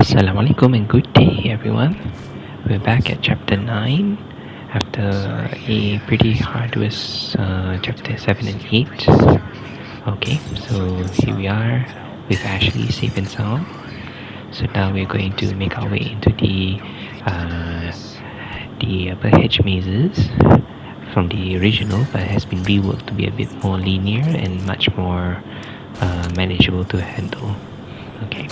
Assalamualaikum and good day everyone. We're back at chapter 9 after a pretty arduous chapter 7 and 8. Okay, so here we are with Ashley safe and sound. So now we're going to make our way into the upper hedge mazes from the original, but has been reworked to be a bit more linear and much more manageable to handle. Okay,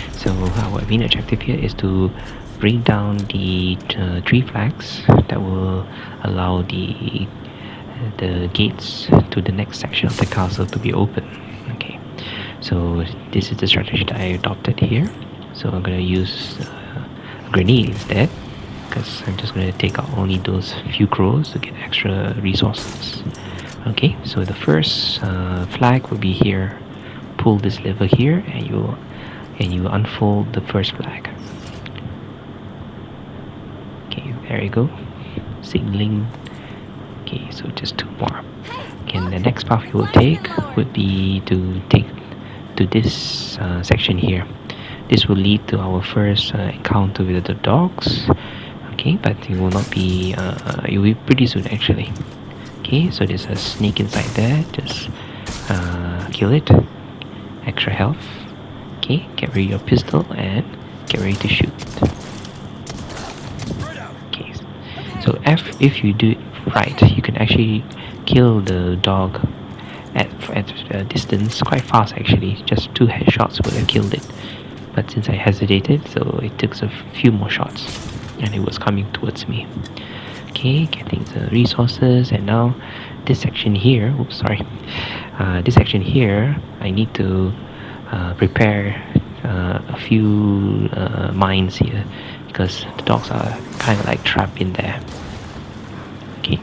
so our main objective here is to bring down the tree flags that will allow the gates to the next section of the castle to be open. Okay, so this is the strategy that I adopted here. So I'm gonna use a grenade instead, because I'm just gonna take out only those few crows to get extra resources. Okay, so the first flag will be here. Pull this lever here, and you unfold the first flag. Okay, there you go. Signaling. Okay, so just two more. Okay, and the next path you will take would be to take to this section here. This will lead to our first encounter with the dogs. Okay, but it will not be. It will be pretty soon actually. Okay, so there's a snake inside there. Just kill it. Extra health. Okay, get ready your pistol and get ready to shoot. Okay, so if you do it right, you can actually kill the dog at a distance quite fast actually. Just 2 headshots would have killed it. But since I hesitated, so it took a few more shots and it was coming towards me. Okay, getting the resources, and now this section here, oops sorry, this section here I need to prepare a few mines here, because the dogs are kind of like trapped in there. Okay,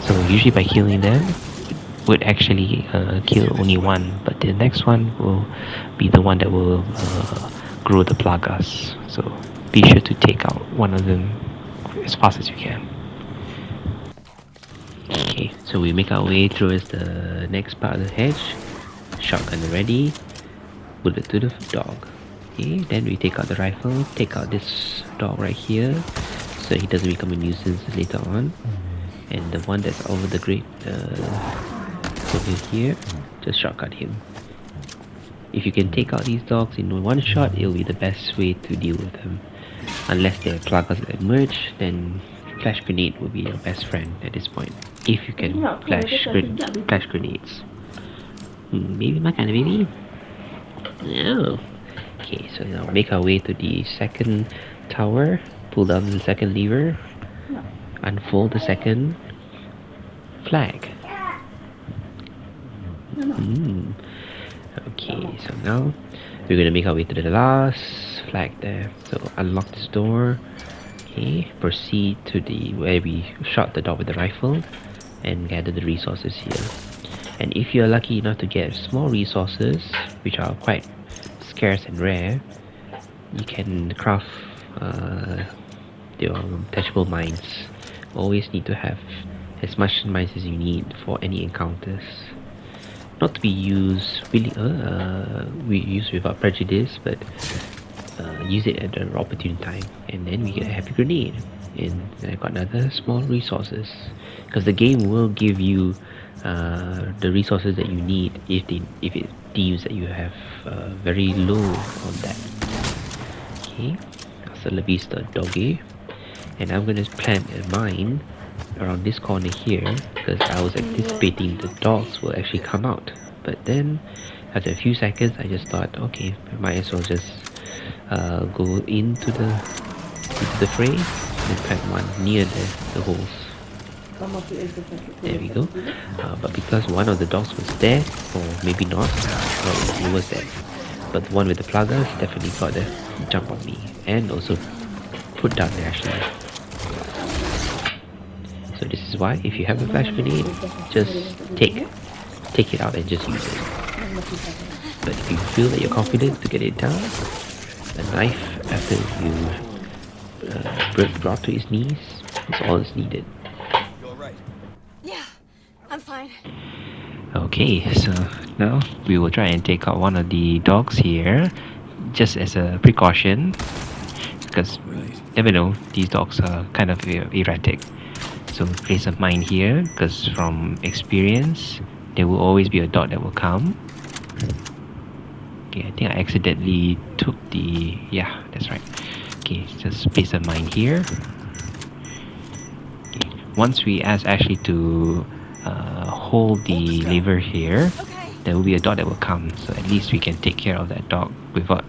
so usually by killing them would actually kill only one, but the next one will be the one that will grow the plagas, so be sure to take out one of them as fast as you can. Okay, so we make our way towards the next part of the hedge. Shotgun ready. Bullet to the dog. Okay, then we take out the rifle, take out this dog right here, so he doesn't become a nuisance later on. And the one that's over the grate, over here, just shotgun him. If you can take out these dogs in one shot, it'll be the best way to deal with them. Unless they're plagas that emerge, then flash grenade will be your best friend at this point. If you can flash grenades. Baby makan baby. Oh. Okay, so now make our way to the second tower. Pull down the second lever. Unfold the second flag. Okay, so now we're gonna make our way to the last flag there. So unlock this door. Okay, proceed to the where we shot the dog with the rifle and gather the resources here. And if you're lucky enough to get small resources, which are quite scarce and rare, you can craft your touchable mines. Always need to have as much mines as you need for any encounters. Not to be used really, we use without prejudice, but use it at an opportune time, and then we get a happy grenade. And I got another small resources, because the game will give you the resources that you need if it deems that you have very low on that. Okay, hasta la vista doggy. And I'm gonna plant a mine around this corner here, because I was anticipating the dogs will actually come out, but then after a few seconds I just thought, okay, I might as well just go into the fray and plant one near the holes. There we go. But because one of the dogs was dead, or maybe not, well, he was dead, but the one with the plagas definitely got the jump on me and also put down the actually. So this is why if you have a flash grenade, just take it out and just use it. But if you feel that you're confident to get it down, a knife after you brought to his knees is all that's needed. Yeah, I'm fine. Okay, so now we will try and take out one of the dogs here. just as a precaution, because never know, these dogs are kind of erratic. So place a mine here, because from experience, there will always be a dog that will come. Okay, I think I accidentally took the... yeah, that's right. Okay, just place a mine here. Okay. Once we ask Ashley to hold the lever here, there will be a dog that will come, so at least we can take care of that dog without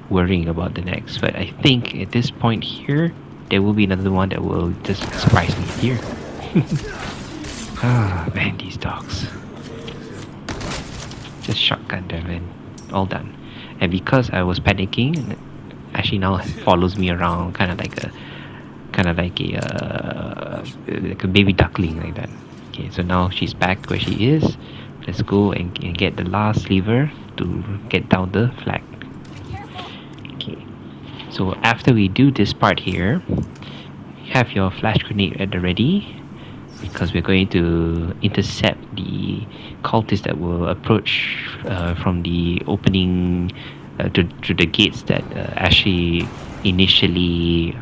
worrying about the next. But I think at this point here, there will be another one that will just surprise me here. Ah, man, these dogs. Just shotgun them and all done. And because I was panicking, Ashley now follows me around, kind of like a baby duckling like that. Okay, so now she's back where she is. Let's go and get the last lever to get down the flag. Okay, so after we do this part here, have your flash grenade at the ready, because we're going to intercept the cultists that will approach from the opening to the gates that Ashley initially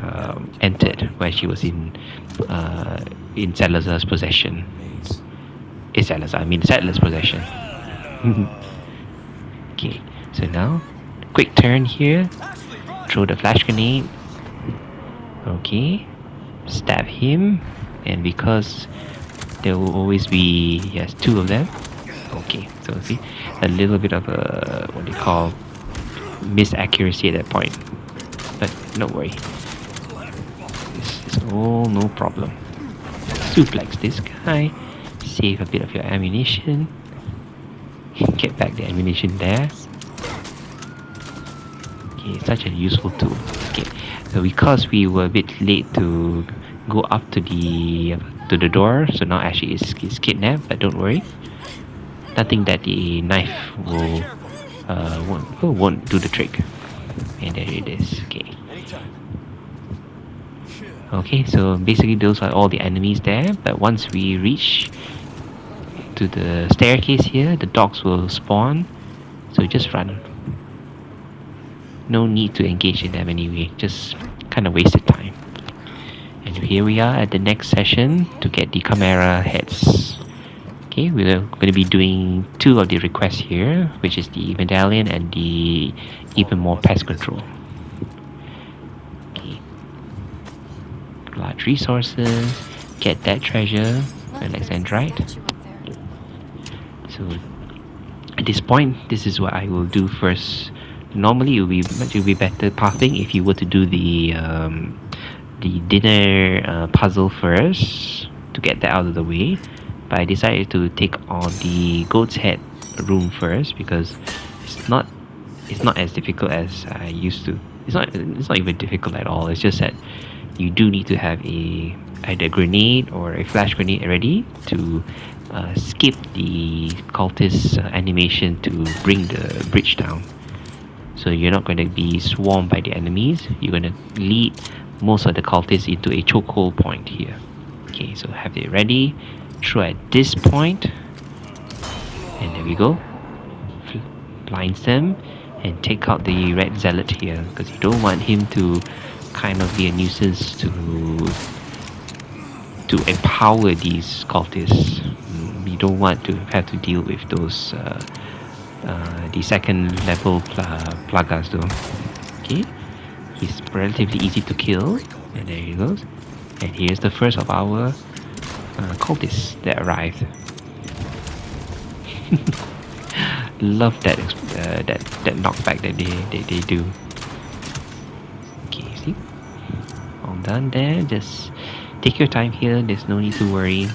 entered when she was in Salazar's possession. Saddler's possession. Okay, so now, quick turn here. Throw the flash grenade. Okay, stab him, and because there will always be, yes, two of them. Okay, so see, a little bit of a, what they call, misaccuracy at that point, but don't worry, this is all no problem. Suplex this guy, save a bit of your ammunition, get back the ammunition there. Okay, such a useful tool. Okay, so because we were a bit late to go up to the door, so now Ashley is kidnapped, but don't worry, nothing that the knife won't do the trick. And there it is. Okay, so basically those are all the enemies there, but once we reach to the staircase here, the dogs will spawn, so just run. No need to engage in them anyway, just kind of wasted time. And here we are at the next session to get the Chimera heads. Okay, we're going to be doing two of the requests here, which is the medallion and the even more pest control. Okay, large resources, get that treasure, Alexandrite. So at this point, this is what I will do first. Normally it will be better pathing if you were to do the dinner puzzle first to get that out of the way, but I decided to take on the goat's head room first because it's not as difficult as I used to. It's not even difficult at all. It's just that you do need to have either a grenade or a flash grenade ready to skip the cultist animation to bring the bridge down. So you're not going to be swarmed by the enemies. You're going to lead most of the cultists into a chokehold point here. Okay, so have it ready. Throw at this point, and there we go. Blinds them and take out the red zealot here, because you don't want him to kind of be a nuisance to empower these cultists. You don't want to have to deal with those the second level plagas though. Okay, he's relatively easy to kill, and there he goes. And here's the first of our cultists that arrived. Love that knockback that they do. Okay, see, all done there. Just take your time here. There's no need to worry.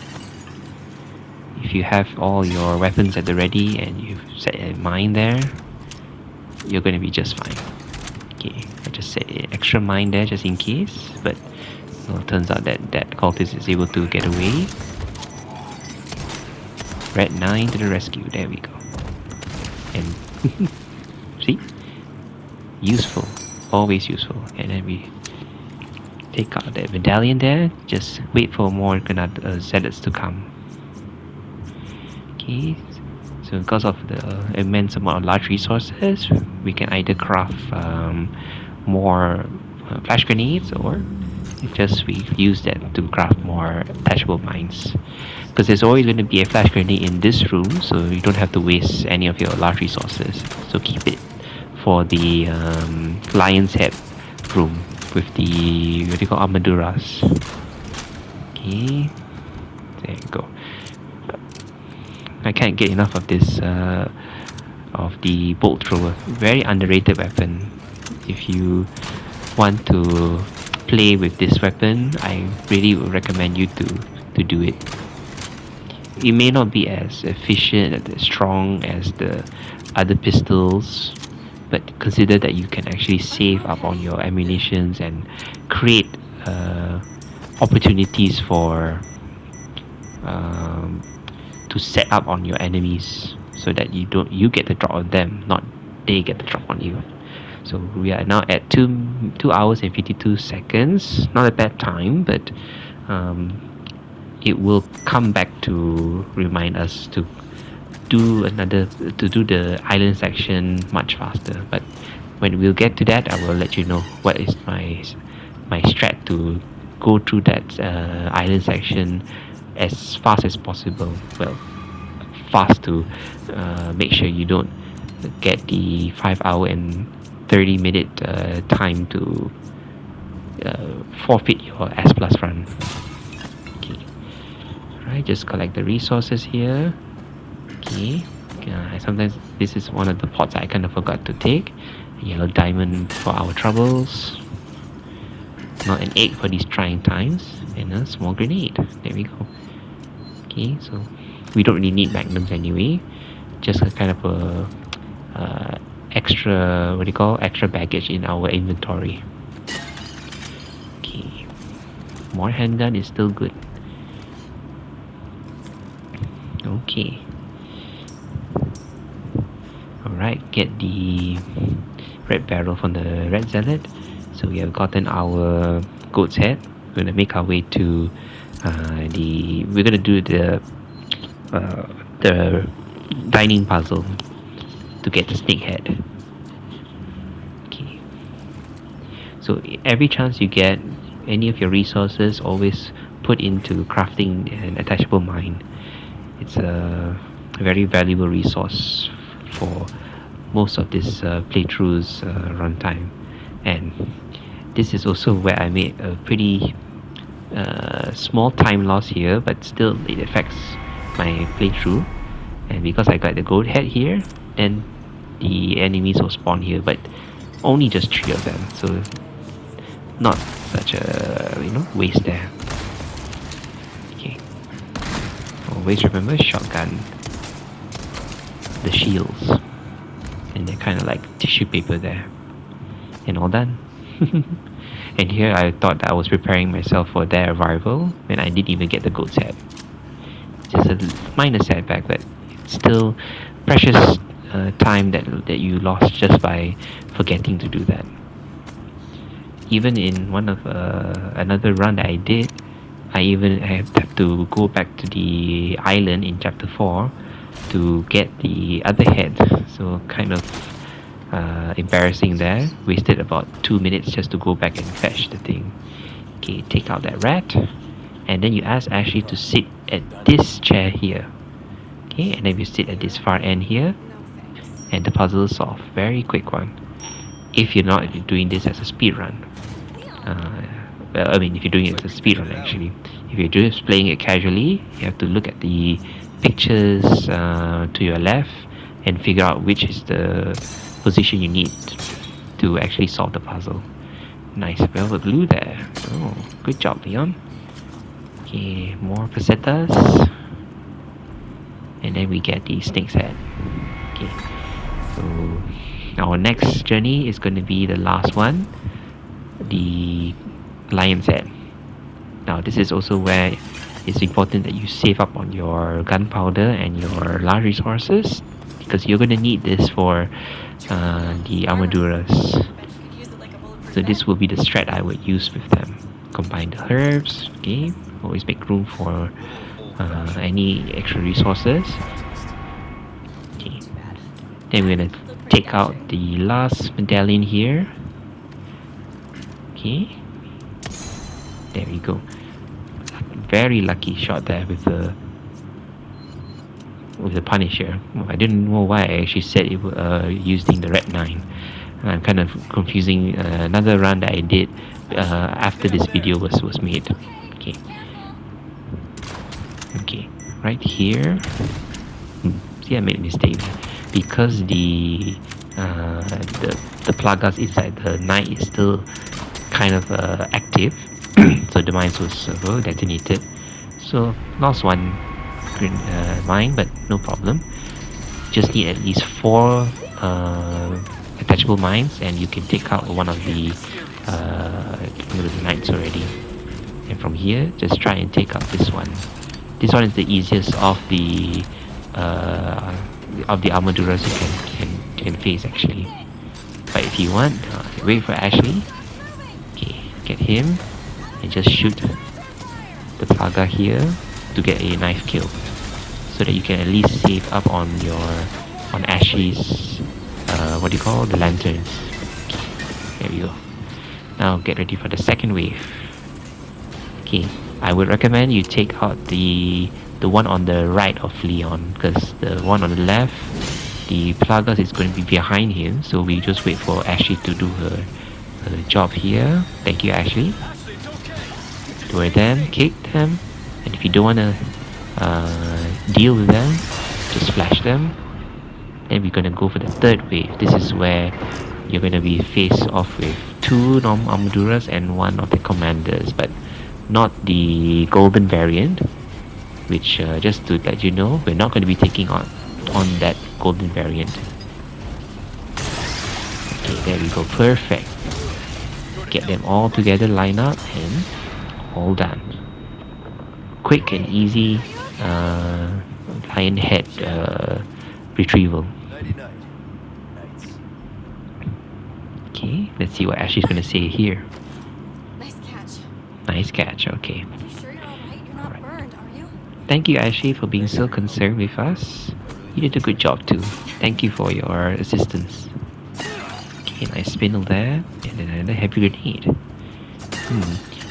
If you have all your weapons at the ready and you've set a mine there, you're going to be just fine. Okay, I just set an extra mine there just in case, but well, it turns out that cultist is able to get away. Red 9 to the rescue, there we go. And see? Useful, always useful. And then we take out that medallion there, just wait for more zealots to come. Okay, So because of the immense amount of large resources, we can either craft more flash grenades, or just we use that to craft more attachable mines. Because there's always going to be a flash grenade in this room, so you don't have to waste any of your large resources. So keep it for the lion's head room with the what do you call armaduras. Okay, there you go. I can't get enough of this of the bolt thrower. Very underrated weapon. If you want to play with this weapon, I really would recommend you to do it. It may not be as efficient and as strong as the other pistols, but consider that you can actually save up on your ammunitions and create opportunities for to set up on your enemies, so that you get the drop on them, not they get the drop on you. So we are now at 2 hours and 52 seconds. Not a bad time, but it will come back to remind us to do the island section much faster. But when we'll get to that, I will let you know what is my strat to go through that island section as fast as possible. Well, fast to make sure you don't get the 5 hour and 30-minute time to forfeit your S plus run. Okay, right, just collect the resources here. Okay, sometimes this is one of the pots I kind of forgot to take. A yellow diamond for our troubles, not an egg for these trying times, and a small grenade. There we go. Okay, so we don't really need magnums anyway, just a kind of a extra, what do you call, extra baggage in our inventory. Okay, more handgun is still good. Okay, alright, get the red barrel from the red zealot. So we have gotten our goat's head. We're gonna make our way to we're gonna do the dining puzzle to get the snake head. Okay, so every chance you get any of your resources, always put into crafting an attachable mine. It's a very valuable resource for most of this playthrough's runtime, and this is also where I made a pretty small time loss here, but still it affects my playthrough. And because I got the gold head here, then the enemies will spawn here, but only just 3 of them, so not such a waste there. Okay, always remember shotgun the shields, and they're kind of like tissue paper there, and all done. And here I thought that I was preparing myself for their arrival when I didn't even get the goat's head. Just a minor setback, but it's still precious time that you lost just by forgetting to do that. Even in one of another run that I did, I even have to go back to the island in chapter 4 to get the other head. So kind of embarrassing there. Wasted about 2 minutes just to go back and fetch the thing. Okay, take out that rat, and then you ask Ashley to sit at this chair here. Okay, and then you sit at this far end here, and the puzzle is solved. Very quick one. If you're not doing this as a speed run. Well, I mean, if you're doing it as a speed run actually. If you're just playing it casually, you have to look at the pictures to your left and figure out which is the position you need to actually solve the puzzle. Nice velvet blue there. Oh, good job, Leon. Okay, more pesetas, and then we get the snake's head. Okay, so our next journey is going to be the last one, the lion's head. Now this is also where it's important that you save up on your gunpowder and your large resources, because you're going to need this for the armaduras. So this will be the strat I would use with them. Combine the herbs. Okay, always make room for any extra resources. Then we're gonna take out the last medallion here. Okay. There we go. Very lucky shot there with the Punisher. I didn't know why I actually said it using the Red 9. I'm kind of confusing another run that I did after this video was made. Okay. Okay. Right here. See, I made a mistake because the plagas inside the knight is still kind of active. So the mines was detonated. So lost one mine, but no problem. Just need at least 4 attachable mines, and you can take out one of the knights already. And from here, just try and take out this one. This one is the easiest of the armaduras you can face actually. But if you want, wait for Ashley. Okay, get him and just shoot the plaga here to get a knife kill, so that you can at least save up on Ashley's what do you call the lanterns. Okay, there we go. Now get ready for the second wave. Okay, I would recommend you take out the one on the right of Leon, because the one on the left, the plagas is going to be behind him, so we just wait for Ashley to do her job here. Thank you, Ashley. Lure them, kick them, and if you don't want to deal with them, just flash them. Then we're going to go for the third wave. This is where you're going to be faced off with 2 normal armaduras and 1 of the commanders, but not the golden variant, which just to let you know, we're not going to be taking on that golden variant. Okay, there we go, perfect. Get them all together, line up, and all done. Quick and easy lion head retrieval. Okay, let's see what Ashley's gonna say here. Nice catch. Nice catch, okay. Are you sure you're alright? You're not burned, are you? Thank you, Ashley, for being so concerned with us. You did a good job too. Thank you for your assistance. Okay, nice spindle there, and then another heavy grenade.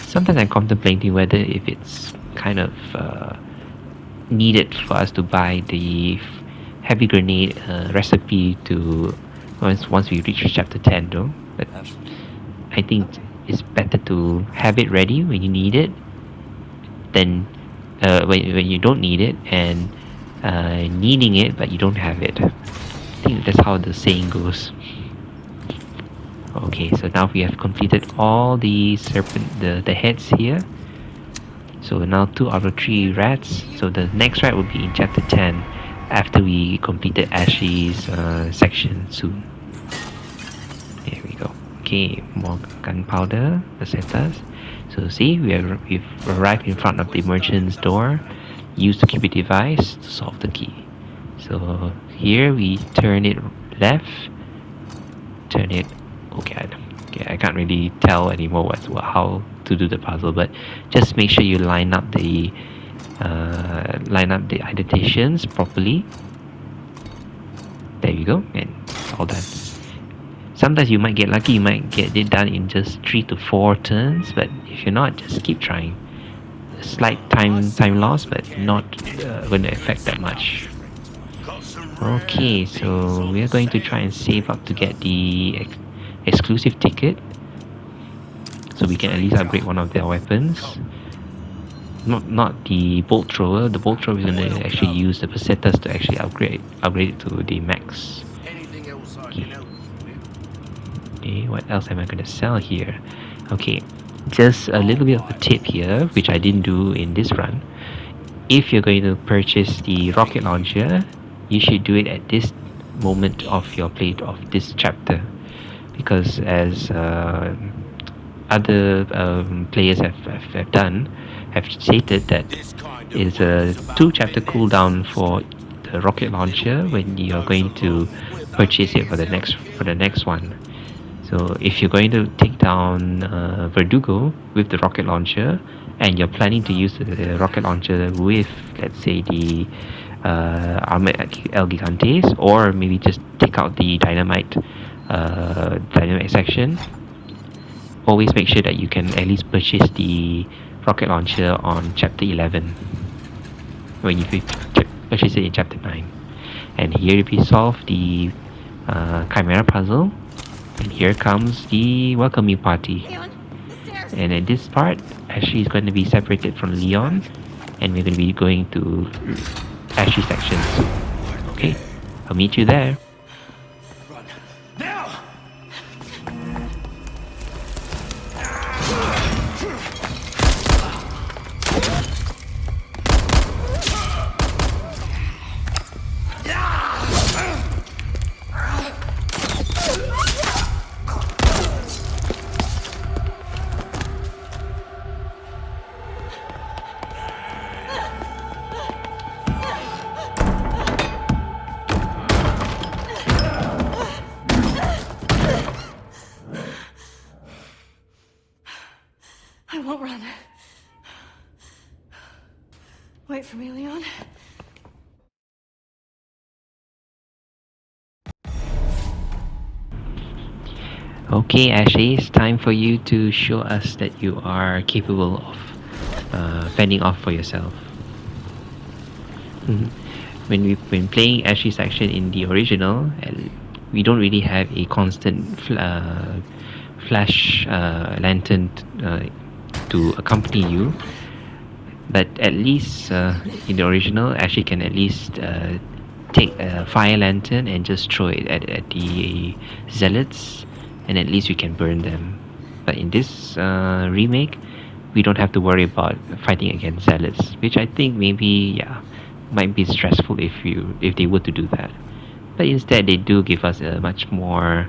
Sometimes I'm contemplating whether if it's kind of needed for us to buy the heavy grenade recipe to once we reach chapter 10 though. But I think it's better to have it ready when you need it than when you don't need it, and needing it but you don't have it. I think that's how the saying goes. Okay, so now we have completed all the the heads here. So now 2 out of 3 rats. So the next rat will be in chapter 10 after we completed Ashley's section soon. There we go. Okay, more gunpowder, pesetas. So see, we've arrived in front of the merchant's door. Use the cupid device to solve the key. So here we turn it left, turn it. Okay, I can't really tell anymore how to do the puzzle, but just make sure you line up the indentations properly. There you go, and it's all done. Sometimes you might get lucky, you might get it done in just 3 to 4 turns, but if you're not, just keep trying. A slight time loss, but not going to affect that much. Okay, so we are going to try and save up to get the exclusive ticket, so we can at least upgrade one of their weapons. Not the bolt thrower. The bolt thrower is going to actually use the pesetas to actually upgrade it to the max. Okay, what else am I going to sell here? Okay, just a little bit of a tip here, which I didn't do in this run. If you're going to purchase the rocket launcher, you should do it at this moment of your play of this chapter, because as other players have stated that is a 2 chapter cooldown for the rocket launcher when you're going to purchase it for the next one. So if you're going to take down Verdugo with the rocket launcher, and you're planning to use the rocket launcher with, let's say, the armor El Gigantes, or maybe just take out the dynamite section. Always make sure that you can at least purchase the rocket launcher on chapter 11 when you purchase it in chapter 9. And here we solve the Chimera puzzle, and here comes the welcoming party. Leon, the stairs. And at this part, Ashley is going to be separated from Leon, and we're going to be going to Ashley sections. Okay, I'll meet you there. Run. Now! I won't run. Wait for me, Leon. Okay, Ashley, it's time for you to show us that you are capable of fending off for yourself. When we've been playing Ashley's section in the original, we don't really have a constant flash lantern to accompany you. But at least in the original, Ashley can at least take a fire lantern and just throw it at the zealots, and at least you can burn them. But in this remake, we don't have to worry about fighting against zealots, which I think maybe might be stressful if they were to do that. But instead, they do give us a much more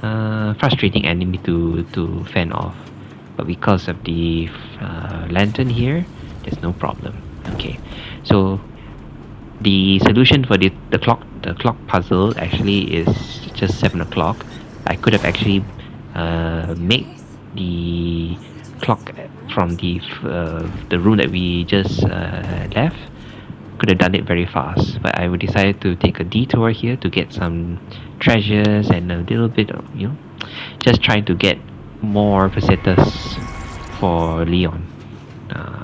frustrating enemy to fend off. But because of the lantern here, there's no problem. Okay, so the solution for the clock puzzle actually is just 7 o'clock. I could have actually made the clock from the room that we just left. Could have done it very fast, but I decided to take a detour here to get some treasures and a little bit of, just trying to get more pesetas for Leon.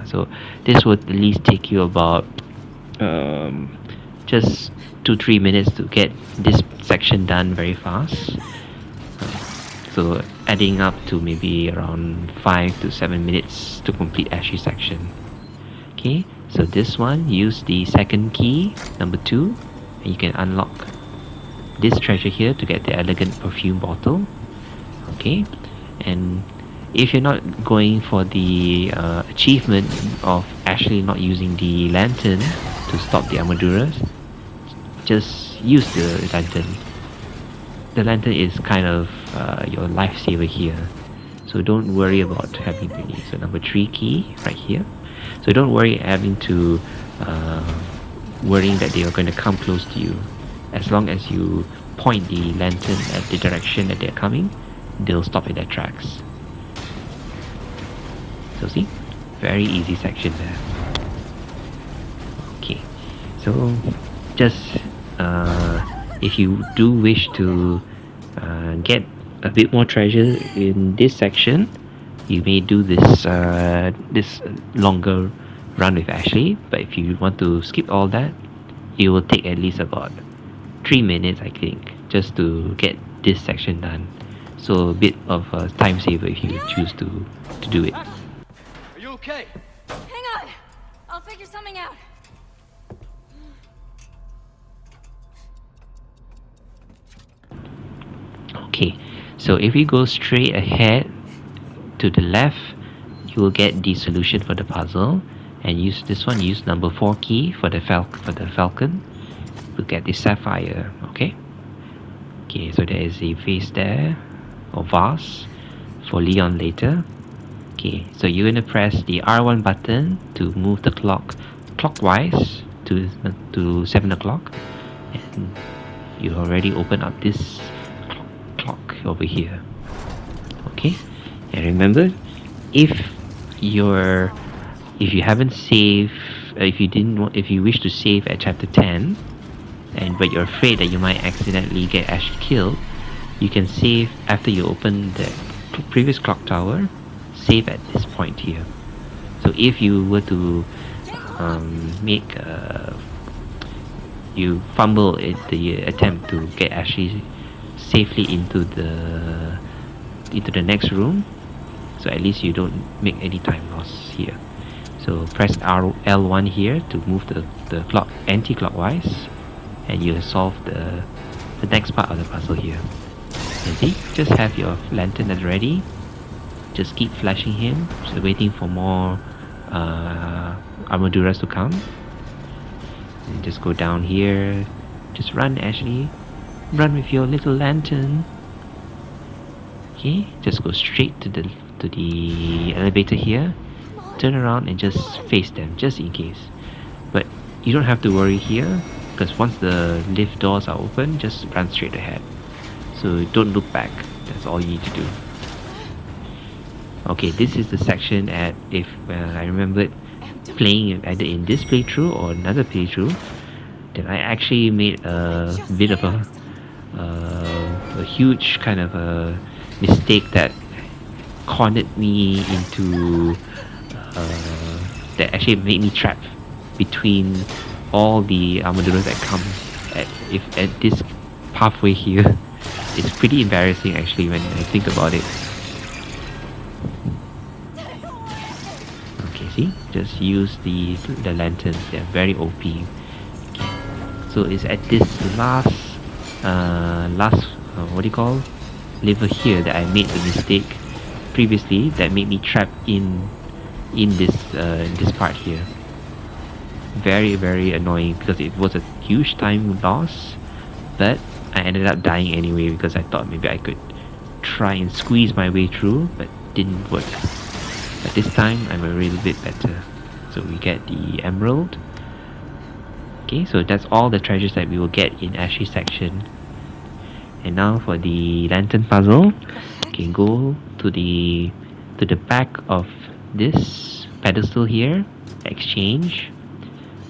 So this would at least take you about just 2-3 minutes to get this section done very fast. So adding up to maybe around 5 to 7 minutes to complete Ashley's section. Okay, so this one, use the second key, number 2, and you can unlock this treasure here to get the elegant perfume bottle. Okay, and if you're not going for the achievement of actually not using the lantern to stop the armaduras, just use the lantern. The lantern is kind of your lifesaver here, so don't worry about having to. So number 3 key right here. So don't worry having to worrying that they are going to come close to you. As long as you point the lantern at the direction that they're coming, they'll stop in their tracks. So see, very easy section there. Okay, so just if you do wish to get a bit more treasure in this section, you may do this longer run with Ashley. But if you want to skip all that, it will take at least about 3 minutes, I think, just to get this section done. So a bit of a time saver if you choose to do it. Are you okay? Hang on! I'll figure something out. Okay, so if you go straight ahead to the left, you will get the solution for the puzzle, and use this one. Use number 4 key for the falcon. We'll get the sapphire. Okay. Okay, so there is a vase there, or vase, for Leon later. Okay, so you're gonna press the R1 button to move the clock clockwise to 7 o'clock, and you already open up this clock over here. Okay, and remember, if you haven't saved if you wish to save at chapter 10, but you're afraid that you might accidentally get Ashley killed, you can save after you open the previous clock tower. Save at this point here. So if you were to make you fumble in the attempt to get Ashley safely into the next room, so at least you don't make any time loss here. So press L1 here to move the clock anti-clockwise, and you solve the next part of the puzzle here. And see, just have your lantern at ready. Just keep flashing him, just waiting for more armaduras to come. And just go down here. Just run, Ashley. Run with your little lantern. Okay, just go straight to the elevator here. Turn around and just face them, just in case. But you don't have to worry here, because once the lift doors are open, just run straight ahead. So don't look back. That's all you need to do. Okay, this is the section at, if I remember playing either in this playthrough or another playthrough, then I actually made a bit of a huge kind of a mistake that cornered me into that actually made me trapped between all the armaduras that come at this pathway here. It's pretty embarrassing actually when I think about it. Okay, see? Just use the lanterns. They're very OP. Okay. So it's at this last what do you call, level here that I made the mistake previously that made me trapped in this part here. Very, very annoying because it was a huge time loss, but I ended up dying anyway because I thought maybe I could try and squeeze my way through, but didn't work. But this time I'm a little bit better. So we get the emerald. Okay, so that's all the treasures that we will get in Ashley's section. And now for the lantern puzzle, you can go to the back of this pedestal here, exchange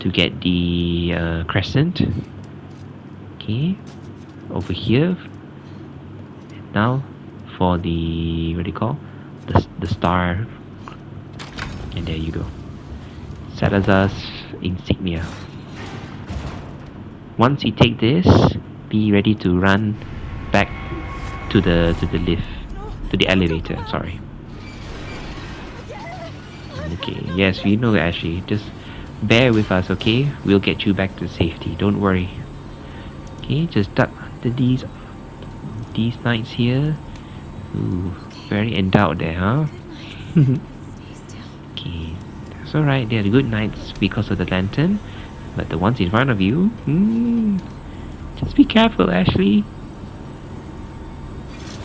to get the crescent. Okay, over here. Now for the, what do you call, the star, and there you go, Salazar's insignia. Once you take this, be ready to run back to the lift, to the elevator, sorry. Okay, yes, we know, Ashley, just bear with us, okay? We'll get you back to safety, don't worry. Okay, just duck under these knights here. Ooh, very endowed there, huh? Okay, that's alright, they're good knights because of the lantern, but the ones in front of you, just be careful, Ashley.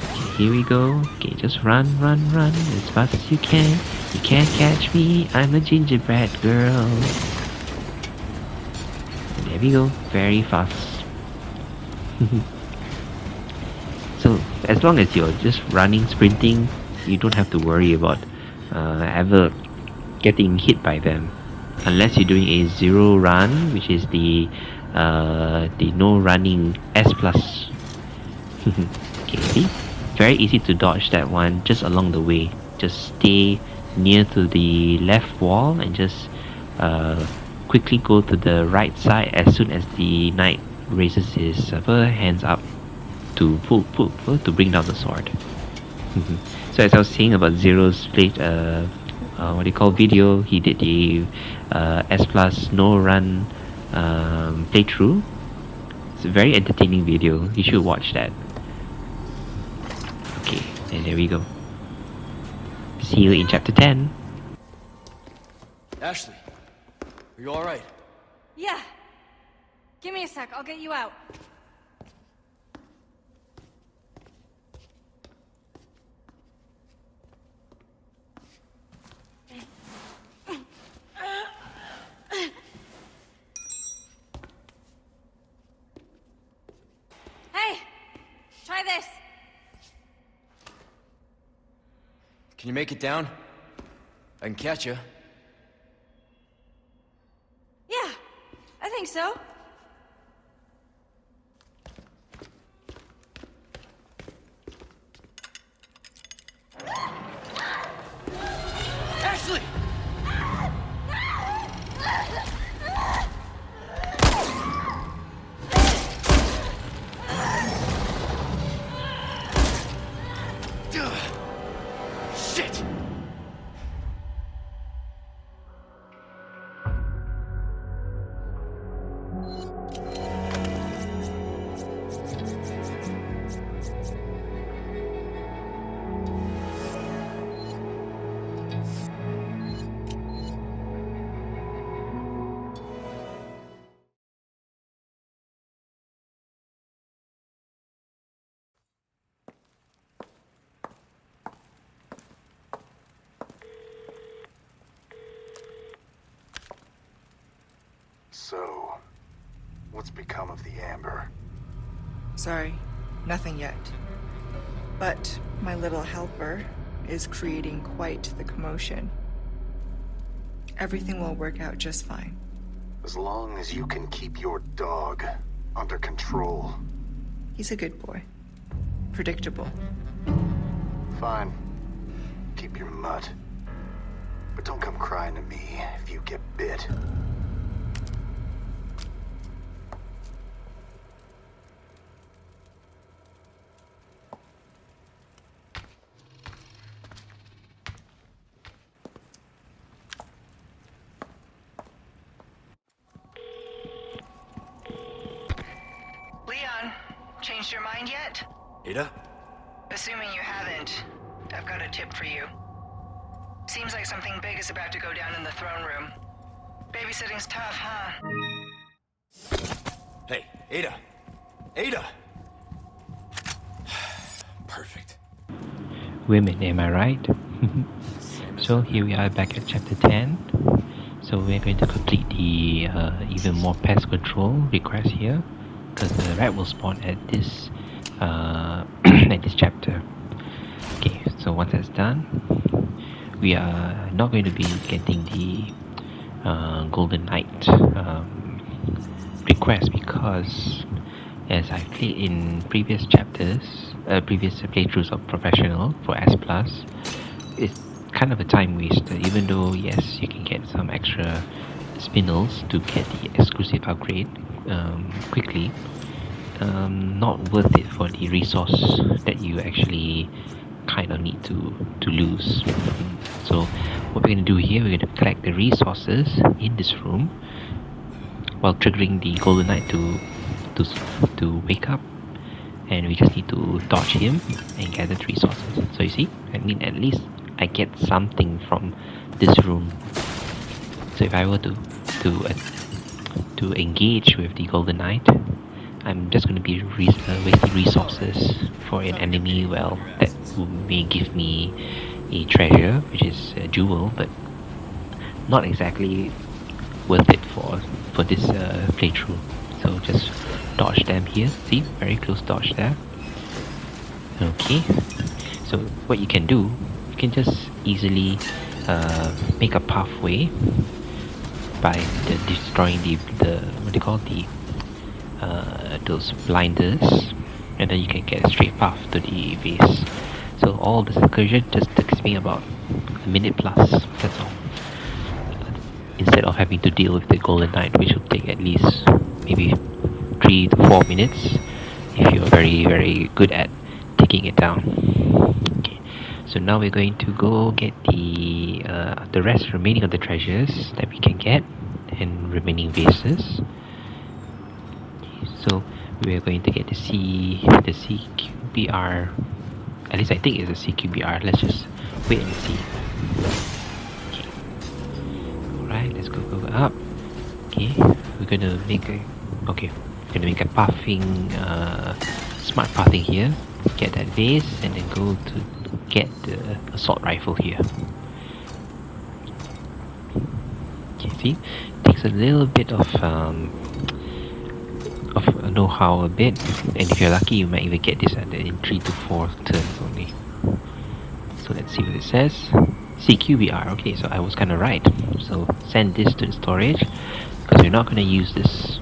Okay, here we go. Okay, just run as fast as you can. You can't catch me, I'm a gingerbread girl. And there we go, very fast. So as long as you're just running, sprinting, you don't have to worry about ever getting hit by them, unless you're doing a zero run, which is the no running S plus. Okay, see, very easy to dodge that one just along the way. Just stay near to the left wall and just quickly go to the right side as soon as the knight raises his hands up to pull to bring down the sword. So as I was saying about Zero's plate, what do you call, video, he did the S plus no run playthrough. It's a very entertaining video, you should watch that. Okay, and there we go. See you in chapter 10. Ashley, are you alright? Yeah. Give me a sec, I'll get you out. Hey! Try this! Can you make it down? I can catch you. think so. Ashley! Shit! So, what's become of the Amber? Sorry, nothing yet. But my little helper is creating quite the commotion. Everything will work out just fine. As long as you can keep your dog under control. He's a good boy. Predictable. Fine. Keep your mutt. But don't come crying to me if you get bit. Leon, changed your mind yet? Ada? Assuming you haven't, I've got a tip for you. Seems like something big is about to go down in the throne room. Babysitting's tough, huh? Hey, Ada! Ada! Perfect. Women, am I right? So here we are back at chapter 10. So we're going to complete the even more pest control request here, because the rat will spawn at this at this chapter. Okay, so once that's done, we are not going to be getting the Golden Knight request, because as I played in previous chapters, previous playthroughs of Professional for S+, it's kind of a time waster, even though yes, you can get some extra spinels to get the exclusive upgrade quickly. Not worth it for the resource that you actually kind of need to lose. So what we're going to do here, we're going to collect the resources in this room while triggering the Golden Knight to wake up, and we just need to dodge him and gather the resources. So you see, I mean, at least I get something from this room. So if I were to engage with the Golden Knight, I'm just going to be wasting resources for an enemy, well, that may give me a treasure, which is a jewel, but not exactly worth it for this playthrough. So just dodge them here. See, very close dodge there. Okay, so what you can do, you can just easily make a pathway by destroying the what they call those blinders, and then you can get a straight path to the base. So all this incursion just takes me about a minute plus, that's all, instead of having to deal with the Golden Knight, which will take at least maybe 3 to 4 minutes if you're very, very good at taking it down. Okay, so now we're going to go get the rest remaining of the treasures that we can get and remaining bases. Okay, so we are going to get the CQBR. At least I think it's a CQBR. Let's just wait and see. Okay. Alright, let's go up. Okay, we're gonna make a pathing, smart pathing here. Get that base and then go to get the assault rifle here. Okay, see, takes a little bit of know-how a bit, and if you're lucky you might even get this in 3 to 4 turns only. So let's see what it says. CQBR. Okay, so I was kind of right. So send this to the storage, because we're not going to use this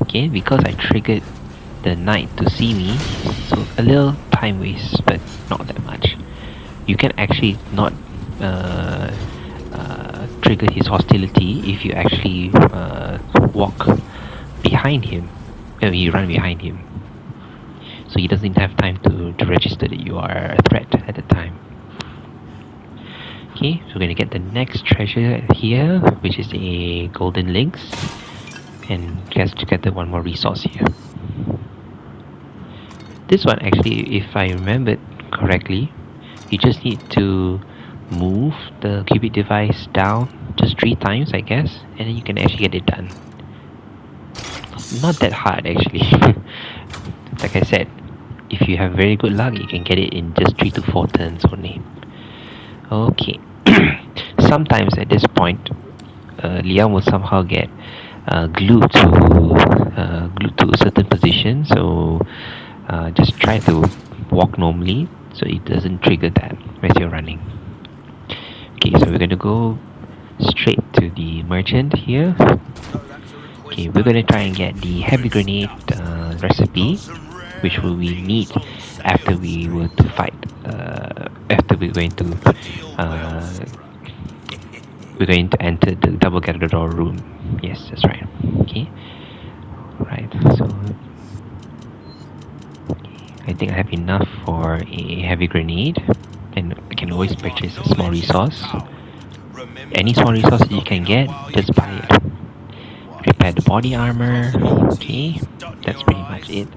Okay, because I triggered the knight to see me, so a little time waste, but not that much. You can actually not trigger his hostility if you actually walk behind him, you run behind him, so he doesn't have time to register that you are a threat at the time. Okay, so we're gonna get the next treasure here, which is a golden links, and just to get the one more resource here. This one actually, if I remembered correctly, you just need to move the cubic device down just 3 times, I guess, and then you can actually get it done. Not that hard actually. Like I said, if you have very good luck, you can get it in just 3 to 4 turns only. Okay. Sometimes at this point, Liam will somehow get glued to a certain position, so just try to walk normally so it doesn't trigger that as you're running. Okay, so we're gonna go straight to the merchant here. Okay, we're gonna try and get the heavy grenade recipe, which we need after we were to fight. After we're going to enter the double gather door room. Yes, that's right. Okay. Right. So I think I have enough for a heavy grenade, and I can always purchase a small resource. Any small resource you can get, just buy it. Repair the body armor. Okay, that's pretty much it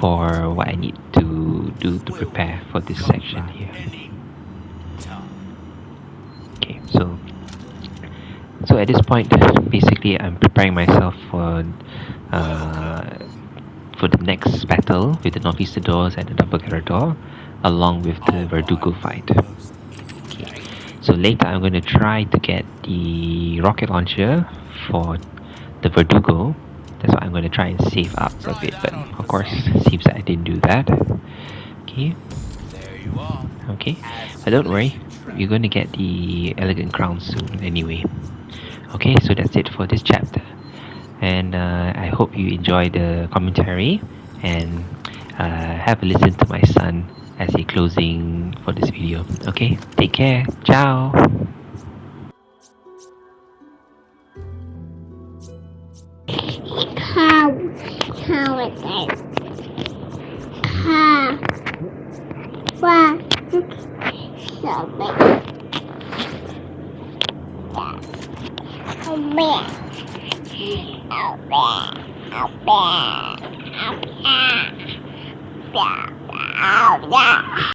for what I need to do to prepare for this section here. Okay, so at this point, basically, I'm preparing myself for the next battle with the Northeastadors and the Double Gather Door, along with the Verdugo fight. Okay. So later, I'm going to try to get the rocket launcher for the Verdugo. That's why I'm going to try and save up a bit, but of course, it seems that I didn't do that. Okay. Okay, but don't worry, you're going to get the elegant crown soon anyway. Okay, so that's it for this chapter, and I hope you enjoy the commentary and have a listen to my son as a closing for this video. Okay, take care. Ciao. How is it? What? So big. Yeah.